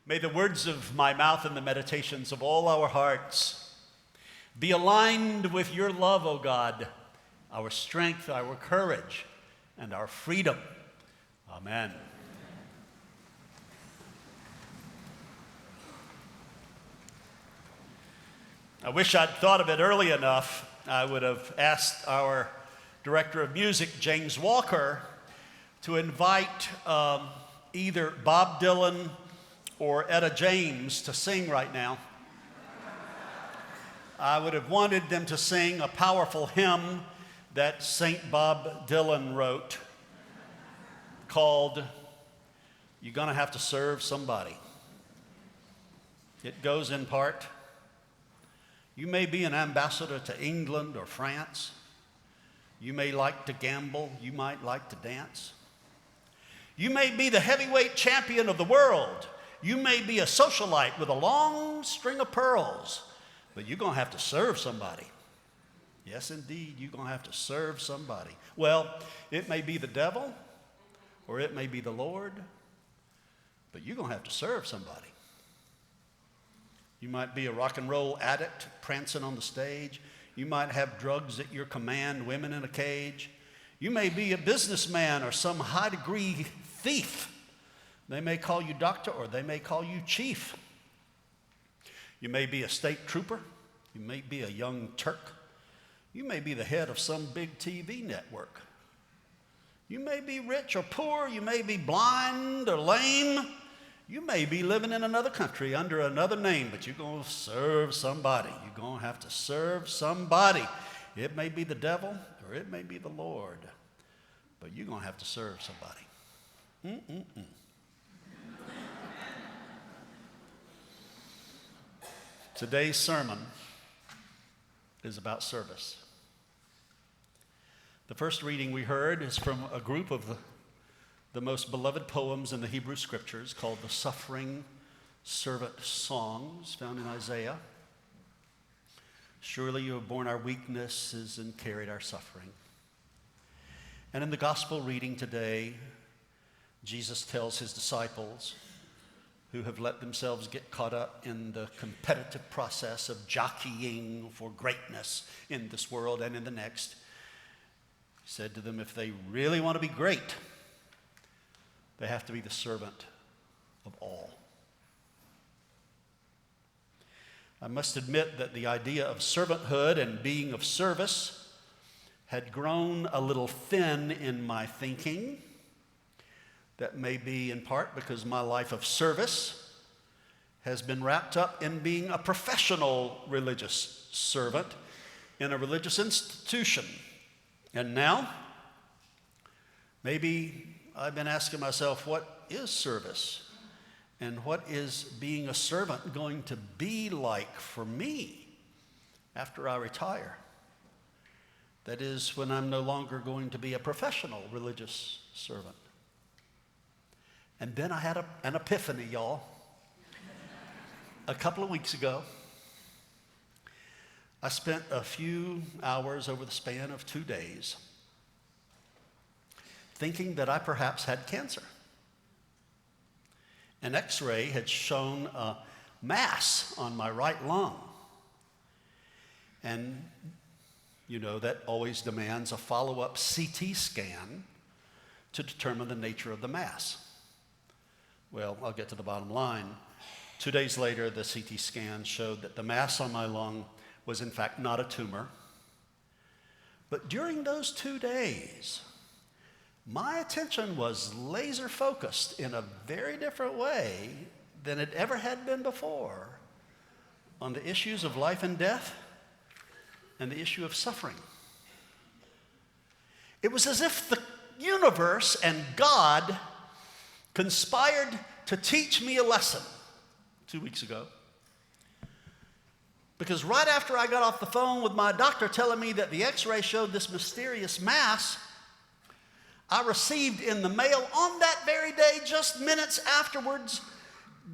May the words of my mouth and the meditations of all our hearts be aligned with your love, O God, our strength, our courage, and our freedom. Amen. I wish I'd thought of it early enough. I would have asked our director of music, James Walker, to invite either Bob Dylan or Etta James to sing right now. I would have wanted them to sing a powerful hymn that St. Bob Dylan wrote called "You're Gonna Have to Serve Somebody." It goes in part, you may be an ambassador to England or France. You may like to gamble. You might like to dance. You may be the heavyweight champion of the world. You may be a socialite with a long string of pearls, but you're going to have to serve somebody. Yes, indeed, you're going to have to serve somebody. Well, it may be the devil or it may be the Lord, but you're going to have to serve somebody. You might be a rock and roll addict prancing on the stage. You might have drugs at your command, women in a cage. You may be a businessman or some high-degree thief. They may call you doctor or they may call you chief. You may be a state trooper. You may be a young Turk. You may be the head of some big TV network. You may be rich or poor. You may be blind or lame. You may be living in another country under another name, but you're going to serve somebody. You're going to have to serve somebody. It may be the devil or it may be the Lord, but you're going to have to serve somebody. Today's sermon is about service. The first reading we heard is from a group of the most beloved poems in the Hebrew Scriptures called the Suffering Servant Songs, found in Isaiah. Surely you have borne our weaknesses and carried our suffering. And in the gospel reading today, Jesus tells his disciples, who have let themselves get caught up in the competitive process of jockeying for greatness in this world and in the next, he said to them, if they really want to be great, they have to be the servant of all. I must admit that the idea of servanthood and being of service had grown a little thin in my thinking. That may be in part because my life of service has been wrapped up in being a professional religious servant in a religious institution. And now, maybe I've been asking myself, what is service? And what is being a servant going to be like for me after I retire? That is, when I'm no longer going to be a professional religious servant. And then I had an epiphany, y'all. A couple of weeks ago, I spent a few hours over the span of 2 days thinking that I perhaps had cancer. An x-ray had shown a mass on my right lung. And you know that always demands a follow-up CT scan to determine the nature of the mass. Well, I'll get to the bottom line. 2 days later, the CT scan showed that the mass on my lung was in fact not a tumor. But during those 2 days, my attention was laser focused in a very different way than it ever had been before on the issues of life and death and the issue of suffering. It was as if the universe and God conspired to teach me a lesson 2 weeks ago. Because right after I got off the phone with my doctor telling me that the x-ray showed this mysterious mass, I received in the mail on that very day, just minutes afterwards,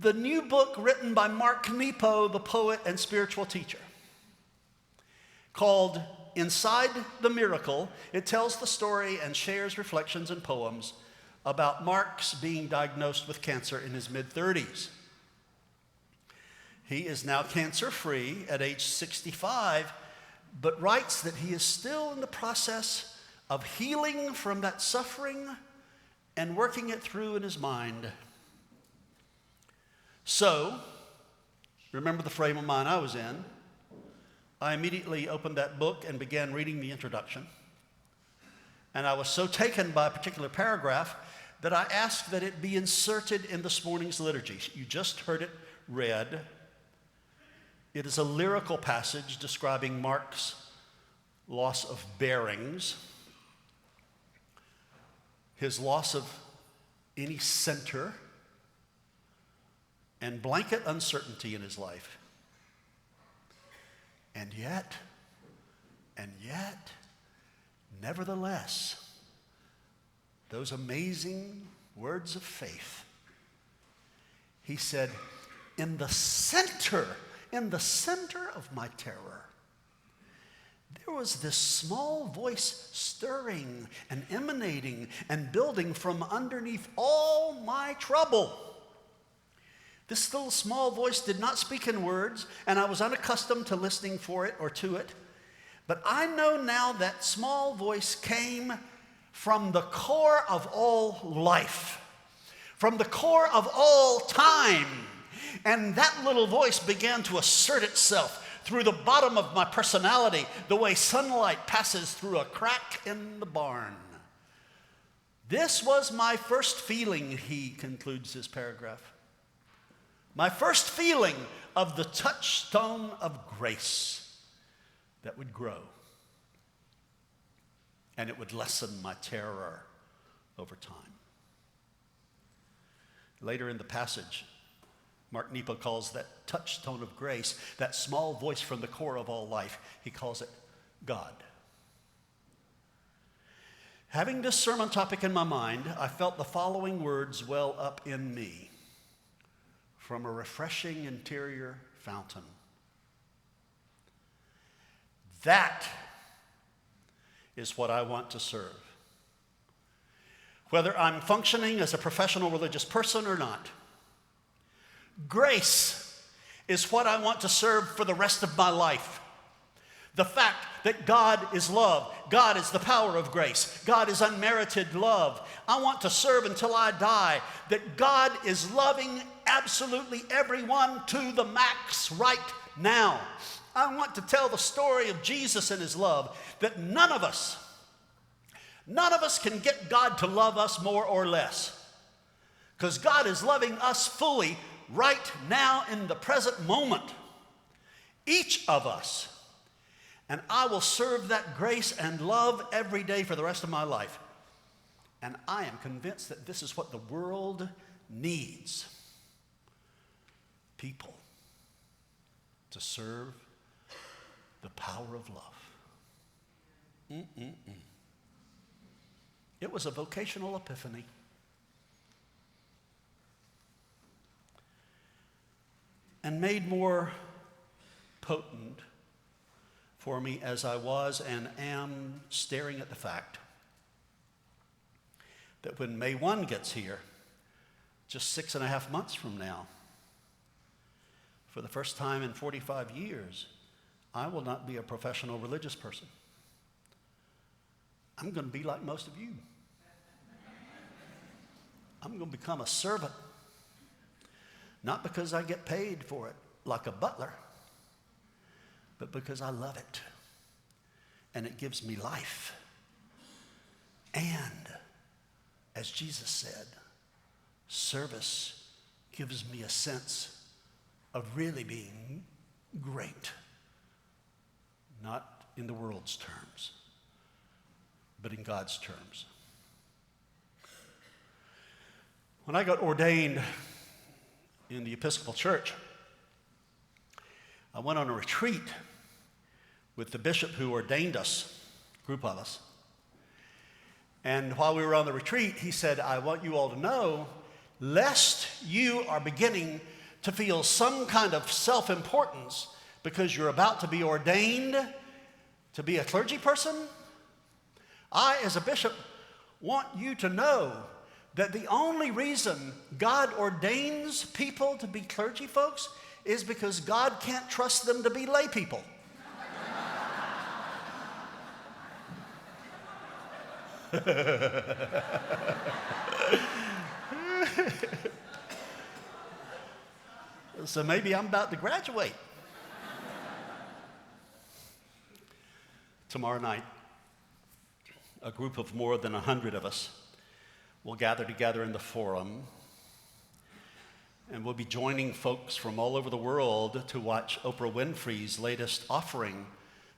the new book written by Mark Nepo, the poet and spiritual teacher, called Inside the Miracle. It tells the story and shares reflections and poems about Mark's being diagnosed with cancer in his mid-30s. He is now cancer-free at age 65, but writes that he is still in the process of healing from that suffering and working it through in his mind. So, remember the frame of mind I was in. I immediately opened that book and began reading the introduction. And I was so taken by a particular paragraph that I asked that it be inserted in this morning's liturgy. You just heard it read. It is a lyrical passage describing Mark's loss of bearings, his loss of any center, and blanket uncertainty in his life. And yet, nevertheless, those amazing words of faith. He said, in the center of my terror, there was this small voice stirring and emanating and building from underneath all my trouble. This little small voice did not speak in words, and I was unaccustomed to listening for it or to it. But I know now that small voice came from the core of all life, from the core of all time. And that little voice began to assert itself through the bottom of my personality, the way sunlight passes through a crack in the barn. This was my first feeling, he concludes his paragraph. My first feeling of the touchstone of grace that would grow. And it would lessen my terror over time. Later in the passage, Mark Nepo calls that touchstone of grace, that small voice from the core of all life, he calls it God. Having this sermon topic in my mind, I felt the following words well up in me from a refreshing interior fountain. That is what I want to serve. Whether I'm functioning as a professional religious person or not, grace is what I want to serve for the rest of my life. The fact that God is love, God is the power of grace, God is unmerited love. I want to serve until I die, that God is loving absolutely everyone to the max right now. I want to tell the story of Jesus and his love, that none of us can get God to love us more or less, because God is loving us fully right now in the present moment, each of us. And I will serve that grace and love every day for the rest of my life. And I am convinced that this is what the world needs. People to serve the power of love. It was a vocational epiphany. And made more potent for me as I was and am staring at the fact that when May 1 gets here, just 6.5 months from now, for the first time in 45 years, I will not be a professional religious person. I'm going to be like most of you. I'm going to become a servant, not because I get paid for it like a butler, but because I love it, and it gives me life. And, as Jesus said, service gives me a sense of really being great, not in the world's terms, but in God's terms. When I got ordained in the Episcopal Church, I went on a retreat with the bishop who ordained us, a group of us. And while we were on the retreat, he said, I want you all to know, lest you are beginning to feel some kind of self-importance because you're about to be ordained to be a clergy person, I, as a bishop, want you to know that the only reason God ordains people to be clergy folks is because God can't trust them to be lay people. So maybe I'm about to graduate. Tomorrow night, a group of more than 100 of us will gather together in the forum, and we'll be joining folks from all over the world to watch Oprah Winfrey's latest offering,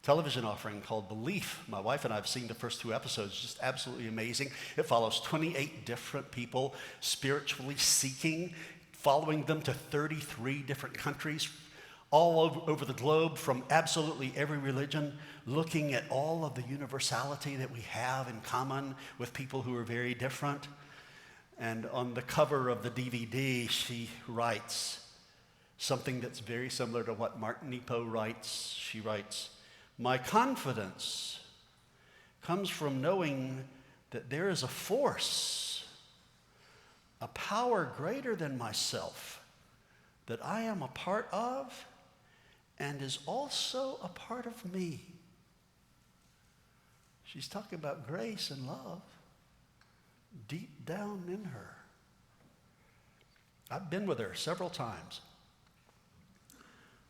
television offering called Belief. My wife and I have seen the first 2 episodes, just absolutely amazing. It follows 28 different people spiritually seeking, following them to 33 different countries, all over the globe, from absolutely every religion, looking at all of the universality that we have in common with people who are very different. And on the cover of the DVD, she writes something that's very similar to what Mark Nepo writes. She writes, "My confidence comes from knowing that there is a force, a power greater than myself, that I am a part of and is also a part of me." She's talking about grace and love deep down in her. I've been with her several times,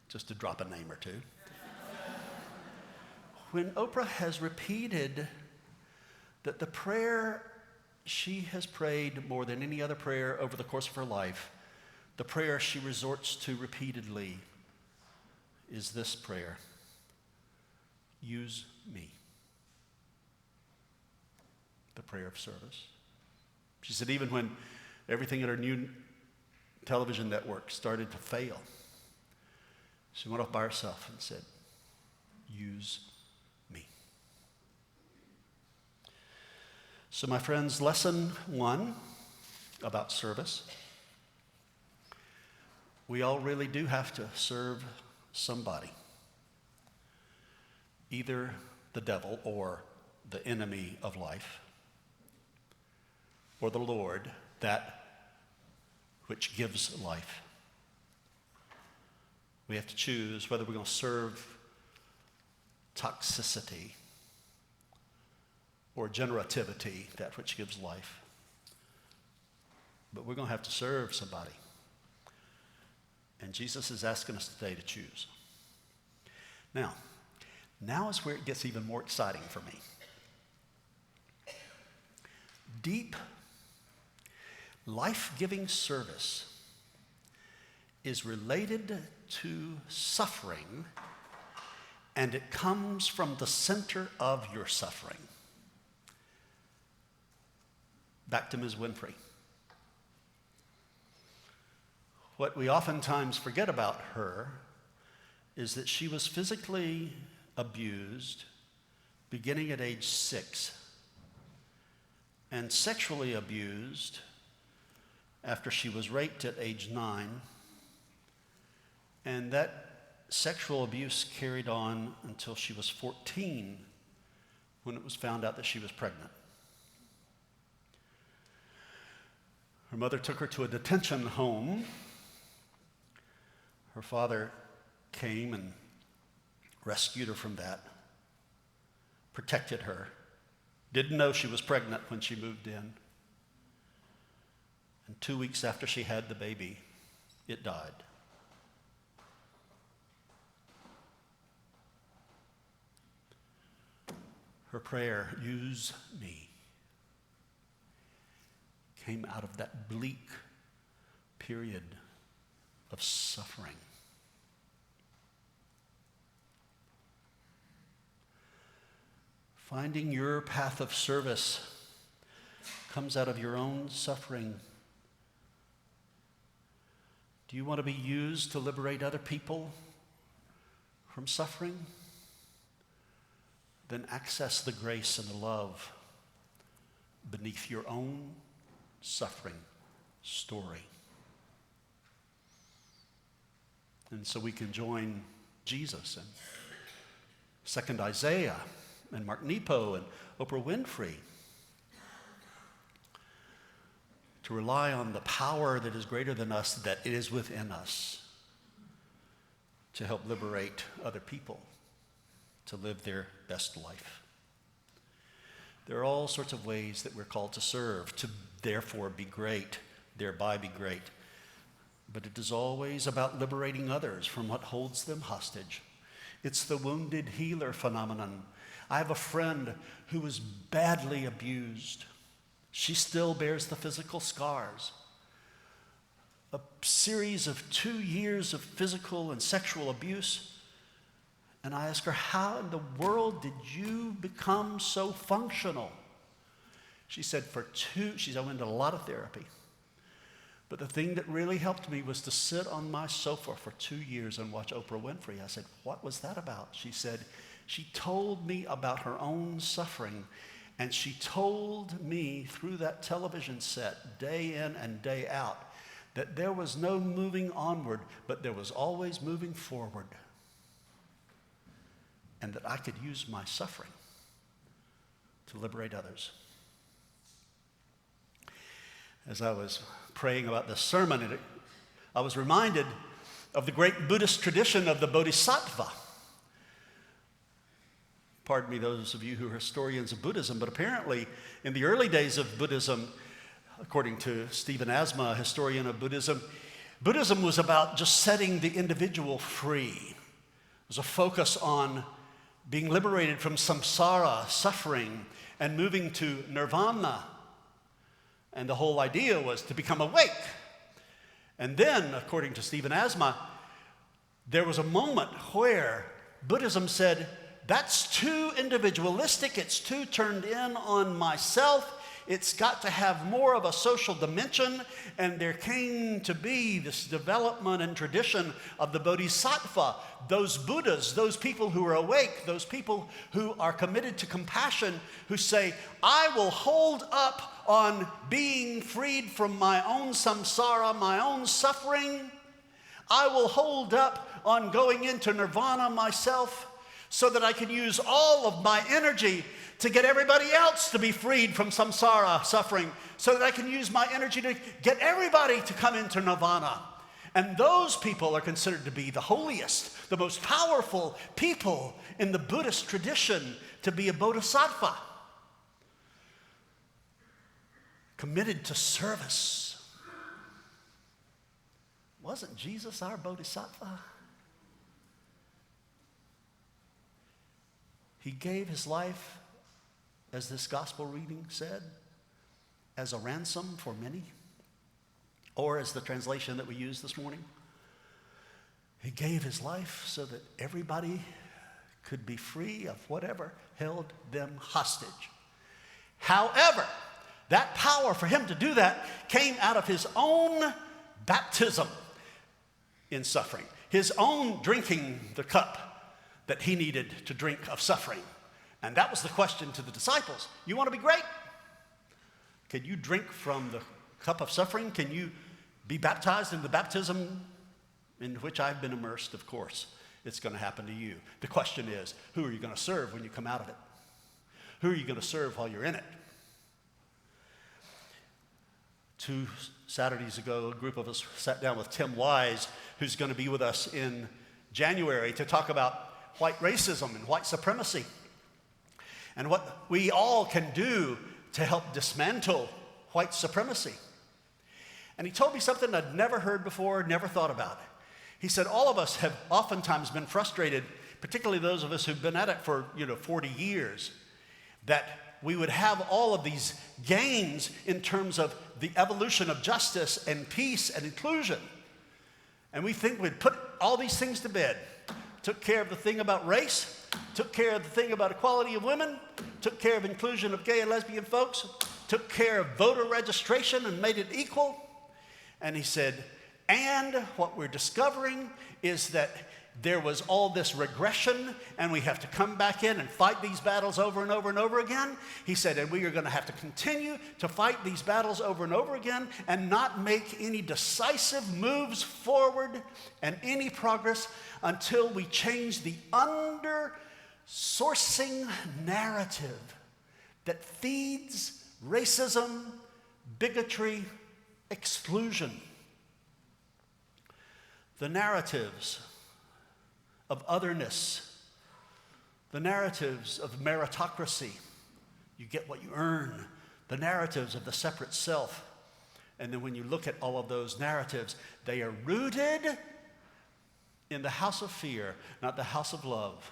just to drop a name or two. When Oprah has repeated that the prayer she has prayed more than any other prayer over the course of her life, the prayer she resorts to repeatedly is this prayer: use me. The prayer of service. She said even when everything at her new television network started to fail, she went off by herself and said, use me. So my friends, lesson 1 about service. We all really do have to serve somebody, either the devil or the enemy of life, or the Lord, that which gives life. We have to choose whether we're going to serve toxicity or generativity, that which gives life. But we're going to have to serve somebody. And Jesus is asking us today to choose. Now is where it gets even more exciting for me. Deep, life-giving service is related to suffering, and it comes from the center of your suffering. Back to Ms. Winfrey. What we oftentimes forget about her is that she was physically abused beginning at age 6 and sexually abused after she was raped at age 9. And that sexual abuse carried on until she was 14, when it was found out that she was pregnant. Her mother took her to a detention home. Her father came and rescued her from that, protected her, didn't know she was pregnant when she moved in. And 2 weeks after she had the baby, it died. Her prayer, use me, came out of that bleak period of suffering. Finding your path of service comes out of your own suffering. Do you want to be used to liberate other people from suffering? Then access the grace and the love beneath your own suffering story. And so we can join Jesus and 2nd Isaiah and Mark Nepo and Oprah Winfrey to rely on the power that is greater than us, that it is within us, to help liberate other people to live their best life. There are all sorts of ways that we're called to serve, to therefore be great, thereby be great. But it is always about liberating others from what holds them hostage. It's the wounded healer phenomenon. I have a friend who was badly abused. She still bears the physical scars. A series of 2 years of physical and sexual abuse. And I asked her, how in the world did you become so functional? She said, I went to a lot of therapy. But the thing that really helped me was to sit on my sofa for 2 years and watch Oprah Winfrey. I said, what was that about? She said, she told me about her own suffering. And she told me through that television set, day in and day out, that there was no moving onward, but there was always moving forward. And that I could use my suffering to liberate others. As I was praying about this sermon, I was reminded of the great Buddhist tradition of the Bodhisattva. Pardon me, those of you who are historians of Buddhism, but apparently in the early days of Buddhism, according to Stephen Asma, a historian of Buddhism, Buddhism was about just setting the individual free. It was a focus on being liberated from samsara, suffering, and moving to nirvana. And the whole idea was to become awake. And then, according to Stephen Asma, there was a moment where Buddhism said, that's too individualistic, it's too turned in on myself, it's got to have more of a social dimension, and there came to be this development and tradition of the Bodhisattva, those Buddhas, those people who are awake, those people who are committed to compassion, who say, I will hold up on being freed from my own samsara, my own suffering. I will hold up on going into nirvana myself so that I can use all of my energy to get everybody else to be freed from samsara, suffering, so that I can use my energy to get everybody to come into nirvana. And those people are considered to be the holiest, the most powerful people in the Buddhist tradition, to be a bodhisattva. Committed to service. Wasn't Jesus our bodhisattva? He gave his life, as this gospel reading said, as a ransom for many, or as the translation that we used this morning. He gave his life so that everybody could be free of whatever held them hostage. However, that power for him to do that came out of his own baptism in suffering, his own drinking the cup that he needed to drink of suffering. And that was the question to the disciples. You want to be great? Can you drink from the cup of suffering? Can you be baptized in the baptism in which I've been immersed? Of course, it's going to happen to you. The question is, who are you going to serve when you come out of it? Who are you going to serve while you're in it? 2 Saturdays ago, a group of us sat down with Tim Wise, who's going to be with us in January, to talk about white racism and white supremacy and what we all can do to help dismantle white supremacy. And he told me something I'd never heard before, never thought about. He said, all of us have oftentimes been frustrated, particularly those of us who've been at it for 40 years, that we would have all of these gains in terms of the evolution of justice and peace and inclusion. And we think we'd put all these things to bed. Took care of the thing about race, took care of the thing about equality of women, took care of inclusion of gay and lesbian folks, took care of voter registration and made it equal. And he said, and what we're discovering is that there was all this regression, and we have to come back in and fight these battles over and over and over again. He said, and we are going to have to continue to fight these battles over and over again and not make any decisive moves forward and any progress until we change the under-sourcing narrative that feeds racism, bigotry, exclusion. The narratives of otherness, the narratives of meritocracy. You get what you earn, the narratives of the separate self. And then when you look at all of those narratives, they are rooted in the house of fear, not the house of love.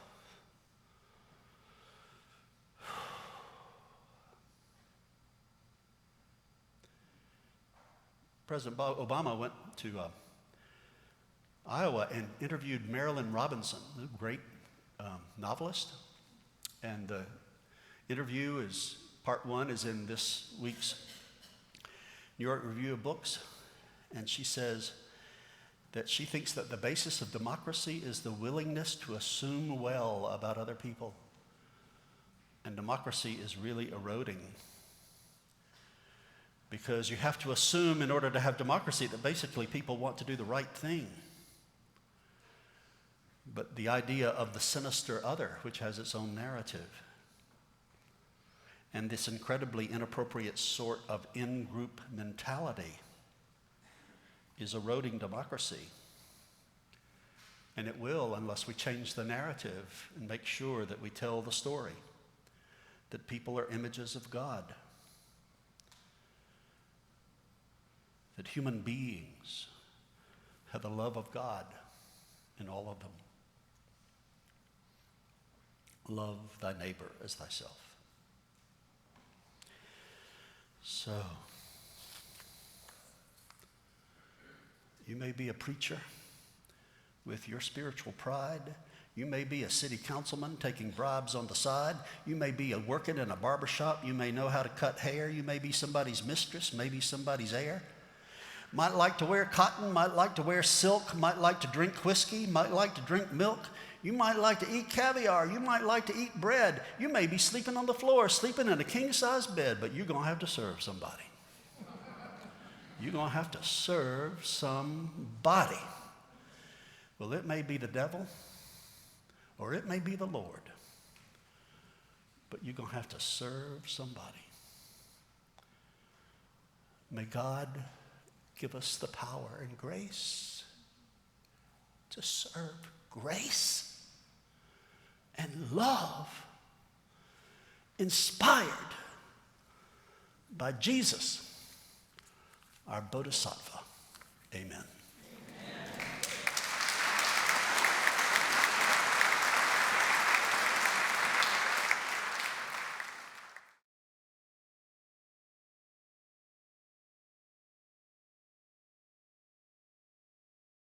President Obama went to Iowa and interviewed Marilynne Robinson, a great novelist. And the interview is, part one is in this week's New York Review of Books. And she says that she thinks that the basis of democracy is the willingness to assume well about other people. And democracy is really eroding. Because you have to assume in order to have democracy that basically people want to do the right thing. But the idea of the sinister other, which has its own narrative, and this incredibly inappropriate sort of in-group mentality is eroding democracy. And it will unless we change the narrative and make sure that we tell the story, that people are images of God, that human beings have the love of God in all of them. Love thy neighbor as thyself. So, you may be a preacher with your spiritual pride. You may be a city councilman taking bribes on the side. You may be working in a barbershop. You may know how to cut hair. You may be somebody's mistress, maybe somebody's heir. Might like to wear cotton, might like to wear silk, might like to drink whiskey, might like to drink milk. You might like to eat caviar. You might like to eat bread. You may be sleeping on the floor, sleeping in a king-size bed, but you're going to have to serve somebody. You're going to have to serve somebody. Well, it may be the devil, or it may be the Lord, but you're going to have to serve somebody. May God give us the power and grace to serve grace and love, inspired by Jesus, our Bodhisattva. Amen.